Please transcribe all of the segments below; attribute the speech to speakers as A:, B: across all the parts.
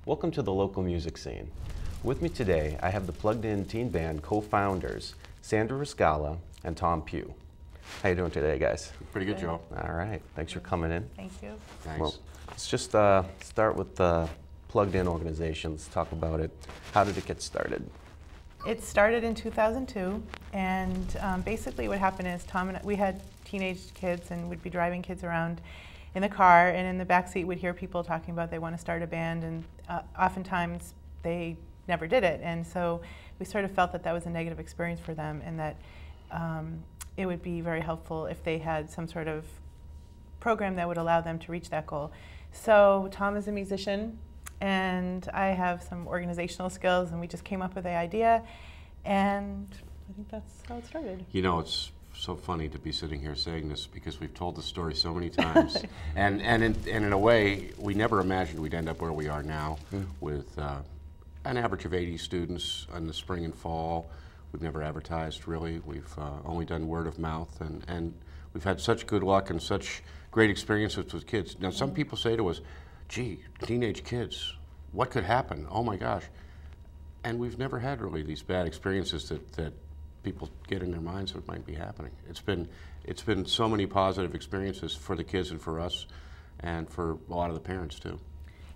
A: Welcome to the local music scene. With me today, I have the Plugged In Teen Band co-founders, Sandra Rizkallah and Tom Pugh. How you doing today, guys?
B: Pretty good, Joe.
A: All right, thanks for coming in.
C: Thank you.
B: Thanks.
A: Well, let's just start with the Plugged In organization. Let's talk about it. How did it get started?
C: It started in 2002, and basically what happened is we had teenage kids and would be driving kids around in the car, and in the backseat we'd hear people talking about they want to start a band, and oftentimes they never did it. And so we sort of felt that that was a negative experience for them, and that it would be very helpful if they had some sort of program that would allow them to reach that goal. So Tom is a musician, and I have some organizational skills, and we just came up with the idea, and I think that's how it started.
B: You know, it's so funny to be sitting here saying this because we've told the story so many times, and in a way, we never imagined we'd end up where we are now with an average of 80 students in the spring and fall. We've never advertised, really. We've only done word of mouth, and we've had such good luck and such great experiences with kids. Now, some people say to us, gee, teenage kids, what could happen? Oh my gosh. And we've never had really these bad experiences that people get in their minds what might be happening. It's been so many positive experiences for the kids and for us, and for a lot of the parents too.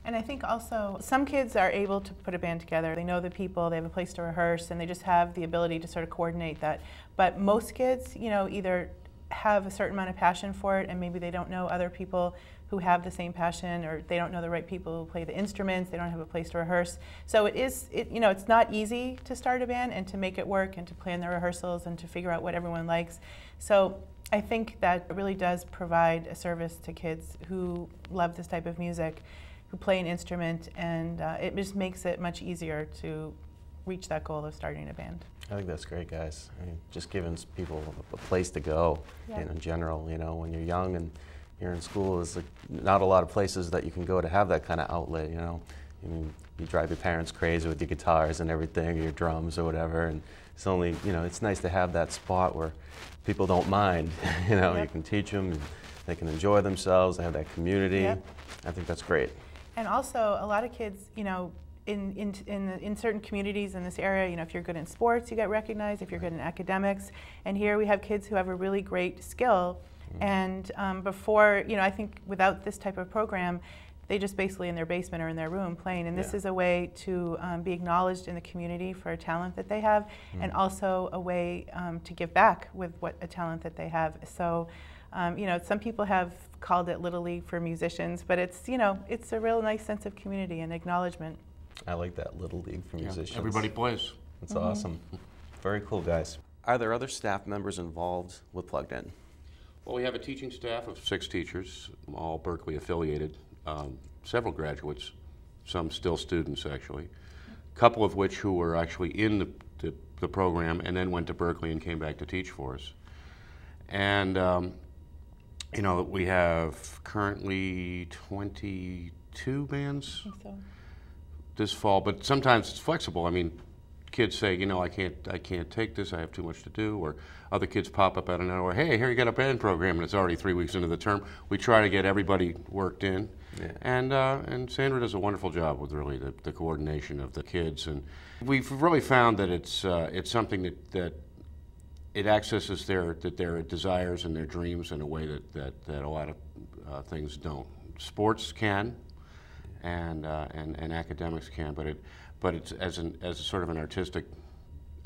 C: And I think also some kids are able to put a band together. They know the people, they have a place to rehearse, and they just have the ability to sort of coordinate that. But most kids, you know, either have a certain amount of passion for it, and maybe they don't know other people who have the same passion, or they don't know the right people who play the instruments, they don't have a place to rehearse. So you know, it's not easy to start a band and to make it work and to plan the rehearsals and to figure out what everyone likes. So I think that it really does provide a service to kids who love this type of music, who play an instrument, and it just makes it much easier to reach that goal of starting a band.
A: I think that's great, guys. I mean, just giving people a place to go,
C: Yeah.
A: in general. You know, when you're young and you're in school, there's not a lot of places that you can go to have that kind of outlet. You know, I mean, you drive your parents crazy with your guitars and everything, or your drums or whatever, and it's only, you know, it's nice to have that spot where people don't mind. You know,
C: Yep.
A: you can teach them, and they can enjoy themselves. They have that community.
C: Yep.
A: I think that's great.
C: And also, a lot of kids, you know, in certain communities in this area, you know, if you're good in sports, you get recognized. If you're good in academics, and here we have kids who have a really great skill. And before, you know, I think without this type of program, they just basically in their basement or in their room playing. And this is a way to be acknowledged in the community for a talent that they have, and also a way to give back with a talent that they have. So, you know, some people have called it Little League for musicians, but it's, you know, it's a real nice sense of community and acknowledgement.
A: I like that, Little League for musicians.
B: Everybody plays.
A: That's awesome. Very cool, guys. Are there other staff members involved with Plugged In?
B: Well, we have a teaching staff of 6 teachers, all Berkeley affiliated, several graduates, some still students actually, a couple of which who were actually in the program and then went to Berkeley and came back to teach for us. And you know, we have currently 22 bands
C: I think so.
B: this fall, but sometimes it's flexible. I mean, kids say, you know, I can't take this, I have too much to do, or other kids pop up out of nowhere, hey, here you got a band program, and it's already 3 weeks into the term. We try to get everybody worked in, and Sandra does a wonderful job with really the coordination of the kids, and we've really found that it's something that it accesses their desires and their dreams in a way that a lot of things don't. Sports can, and academics can, but it's as a sort of an artistic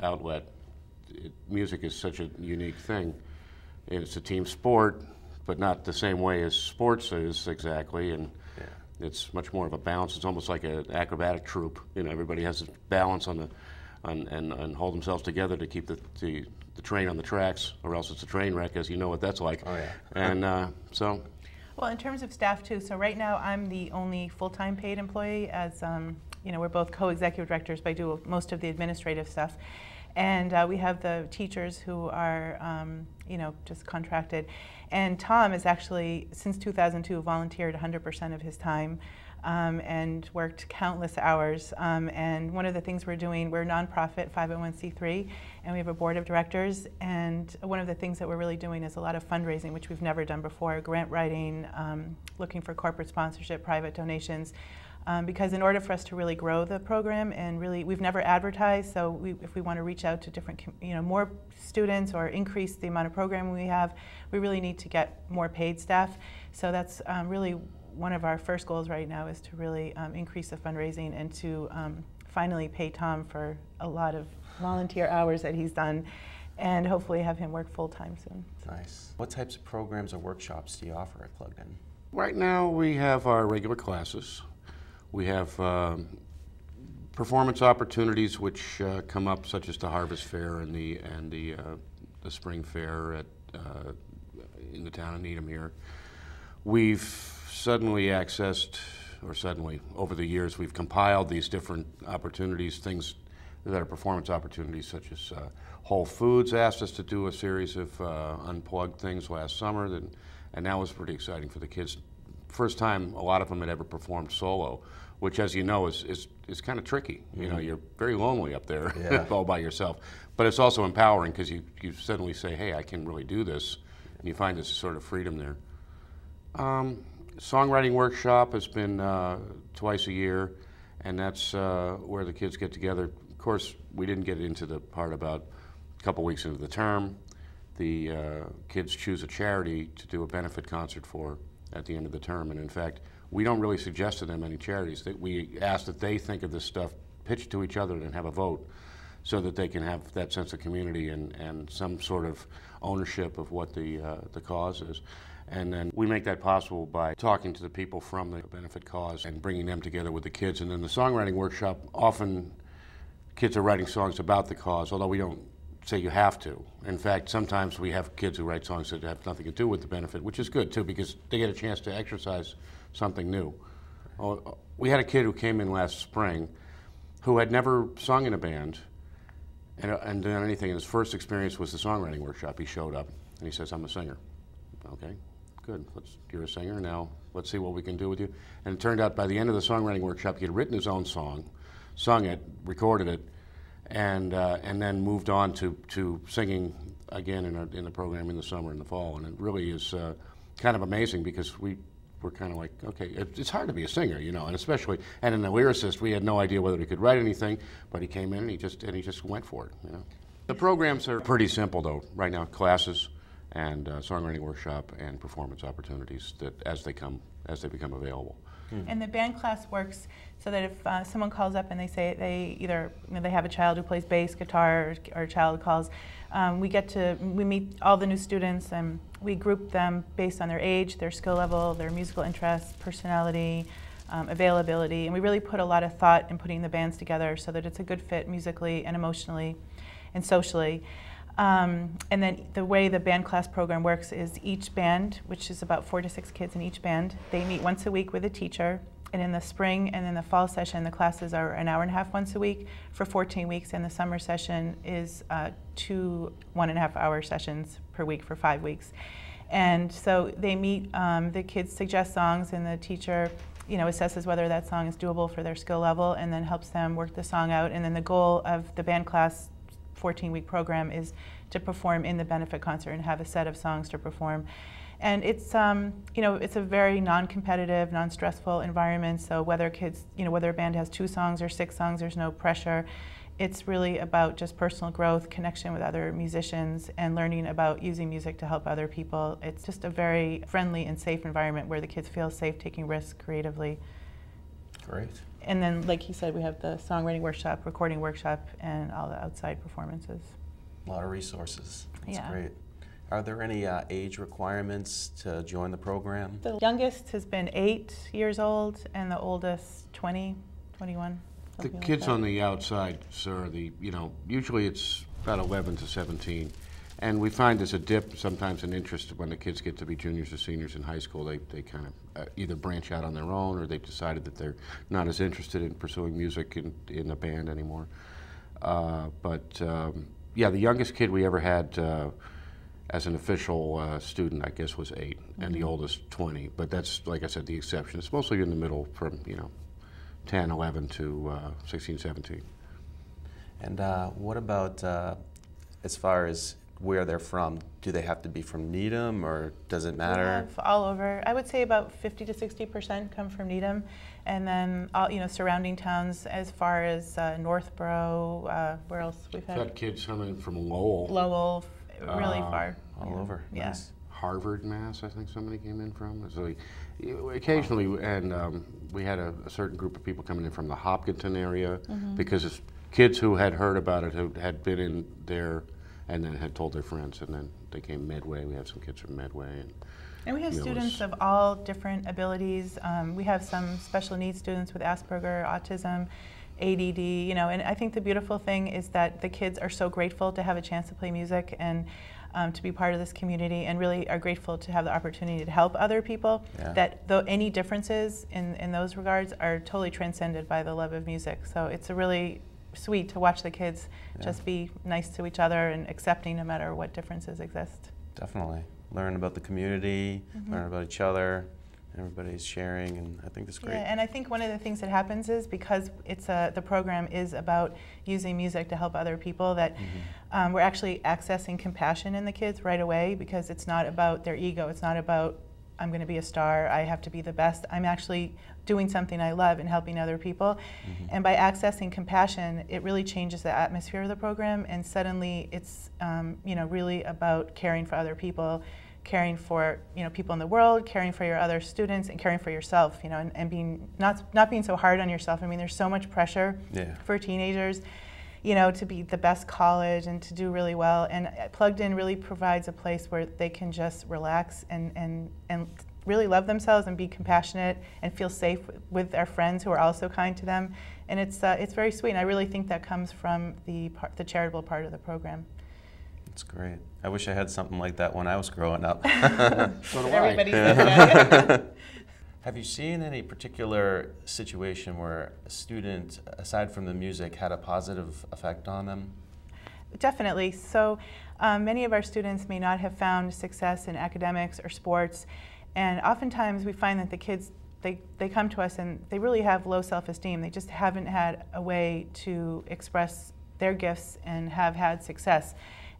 B: outlet. Music is such a unique thing. It's a team sport, but not the same way as sports is exactly, and it's much more of a balance. It's almost like an acrobatic troupe. You know, everybody has a balance and hold themselves together to keep the train on the tracks, or else it's a train wreck, as you know what that's like.
A: Oh yeah.
B: And so.
C: Well, in terms of staff too, so right now I'm the only full-time paid employee, as you know, we're both co-executive directors, but I do most of the administrative stuff. And we have the teachers who are, you know, just contracted. And Tom has actually, since 2002, volunteered 100% of his time and worked countless hours. And one of the things we're doing, we're a nonprofit 501c3, and we have a board of directors. And one of the things that we're really doing is a lot of fundraising, which we've never done before, grant writing, looking for corporate sponsorship, private donations. because in order for us to really grow the program and really, we've never advertised, so if we want to reach out to different, more students or increase the amount of programming we have, we really need to get more paid staff. So that's really one of our first goals right now, is to really increase the fundraising and to finally pay Tom for a lot of volunteer hours that he's done, and hopefully have him work full-time soon.
A: Nice. What types of programs or workshops do you offer at Plugged In?
B: Right now we have our regular classes. We have performance opportunities which come up, such as the Harvest Fair and the Spring Fair in the town of Needham here. We've suddenly over the years, we've compiled these different opportunities, things that are performance opportunities, such as Whole Foods asked us to do a series of unplugged things last summer, and that was pretty exciting for the kids. First time a lot of them had ever performed solo, which, as you know, is kind of tricky.
A: Mm-hmm.
B: You're very lonely up there,
A: yeah.
B: all by yourself. But it's also empowering, because you suddenly say, hey, I can really do this, and you find this sort of freedom there. Songwriting workshop has been twice a year, and that's where the kids get together. Of course, we didn't get into the part about a couple weeks into the term. The kids choose a charity to do a benefit concert for at the end of the term, and in fact, we don't really suggest to them any charities. We ask that they think of this stuff, pitch it to each other, and have a vote, so that they can have that sense of community and some sort of ownership of what the cause is. And then we make that possible by talking to the people from the benefit cause and bringing them together with the kids. And then the songwriting workshop, often kids are writing songs about the cause, although we don't say you have to. In fact, sometimes we have kids who write songs that have nothing to do with the benefit, which is good too, because they get a chance to exercise something new. We had a kid who came in last spring who had never sung in a band and done anything, and his first experience was the songwriting workshop. He showed up and he says, I'm a singer. Okay, good. You're a singer, now let's see what we can do with you. And it turned out by the end of the songwriting workshop, he had written his own song, sung it, recorded it, and then moved on to singing again in the program in the summer and the fall. And it really is kind of amazing, because we're kind of like, okay, it's hard to be a singer, and especially, and in the lyricist, we had no idea whether he could write anything, but he came in and he just went for it, The programs are pretty simple though right now: classes and songwriting workshop and performance opportunities that as they become available.
C: And the band class works so that if someone calls up and they say they have a child who plays bass, guitar, or a child calls, we meet all the new students and we group them based on their age, their skill level, their musical interests, personality, availability, and we really put a lot of thought in putting the bands together so that it's a good fit musically and emotionally and socially. And then the way the band class program works is each band, which is about 4 to 6 kids in each band, they meet once a week with a teacher. And in the spring and in the fall session, the classes are an hour and a half once a week for 14 weeks, and the summer session is 2 1.5-hour sessions per week for 5 weeks. And so they meet, the kids suggest songs, and the teacher assesses whether that song is doable for their skill level, and then helps them work the song out. And then the goal of the band class 14-week program is to perform in the benefit concert and have a set of songs to perform. And it's it's a very non-competitive, non-stressful environment. So whether a band has 2 songs or 6 songs, there's no pressure. It's really about just personal growth, connection with other musicians, and learning about using music to help other people. It's just a very friendly and safe environment where the kids feel safe taking risks creatively.
A: Great.
C: And then, like you said, we have the songwriting workshop, recording workshop, and all the outside performances.
A: A lot of resources. That's
C: Yeah.
A: great. Are there any age requirements to join the program?
C: The youngest has been 8 years old, and the oldest 20, 21.
B: The kids on the outside, sir, usually it's about 11 to 17. And we find there's a dip sometimes in interest when the kids get to be juniors or seniors in high school. They kind of either branch out on their own, or they've decided that they're not as interested in pursuing music in a band anymore. Yeah, the youngest kid we ever had as an official student, I guess, was 8, and the oldest 20. But that's, like I said, the exception. It's mostly in the middle from 10, 11 to 16, 17.
A: And what about as far as where they're from? do they have to be from Needham, or does it
C: We
A: matter?
C: have all over. I would say about 50 to 60% come from Needham, and then all, surrounding towns as far as Northborough. Where else we've
B: We've had kids coming from Lowell,
C: really far.
A: All over.
C: Yeah.
A: Nice.
B: Harvard, Mass. I think somebody came in from. So occasionally, and we had a certain group of people coming in from the Hopkinton area because it's kids who had heard about it, who had been in there, and then had told their friends, and then they came Medway. We have some kids from Medway,
C: and we have students of all different abilities. We have some special needs students with Asperger, autism, ADD, and I think the beautiful thing is that the kids are so grateful to have a chance to play music and to be part of this community, and really are grateful to have the opportunity to help other people, that though any differences in those regards are totally transcended by the love of music. So it's a really sweet to watch the kids just be nice to each other and accepting no matter what differences exist.
A: Definitely. Learn about the community, learn about each other. Everybody's sharing, and I think that's great.
C: Yeah, and I think one of the things that happens is because the program is about using music to help other people, that we're actually accessing compassion in the kids right away, because it's not about their ego. It's not about, I'm going to be a star, I have to be the best. I'm actually doing something I love and helping other people. And by accessing compassion, it really changes the atmosphere of the program, and suddenly it's really about caring for other people, caring for people in the world, caring for your other students, and caring for yourself, and being not being so hard on yourself. I mean, there's so much pressure for teenagers, to be the best college and to do really well. And Plugged In really provides a place where they can just relax and really love themselves and be compassionate and feel safe with their friends who are also kind to them. And it's very sweet. And I really think that comes from the charitable part of the program.
A: That's great. I wish I had something like that when I was growing up.
B: So do
C: Everybody
B: I.
C: says that.
A: Have you seen any particular situation where a student, aside from the music, had a positive effect on them?
C: Definitely. So many of our students may not have found success in academics or sports, and oftentimes we find that the kids, they come to us and they really have low self-esteem. They just haven't had a way to express their gifts and have had success.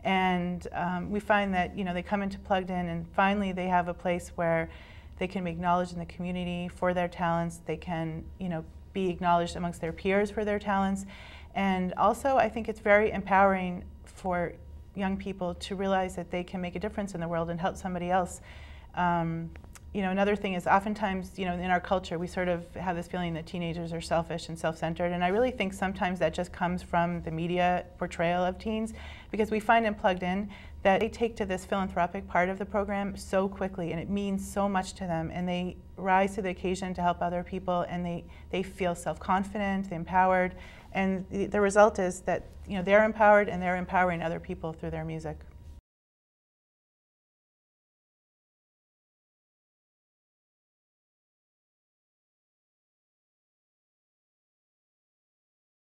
C: And we find that they come into Plugged In, and finally they have a place where they can be acknowledged in the community for their talents. They can be acknowledged amongst their peers for their talents. And also I think it's very empowering for young people to realize that they can make a difference in the world and help somebody else. Another thing is oftentimes, in our culture, we sort of have this feeling that teenagers are selfish and self-centered, and I really think sometimes that just comes from the media portrayal of teens, because we find in Plugged In that they take to this philanthropic part of the program so quickly, and it means so much to them, and they rise to the occasion to help other people, and they feel self-confident, empowered, and the result is that they're empowered and they're empowering other people through their music.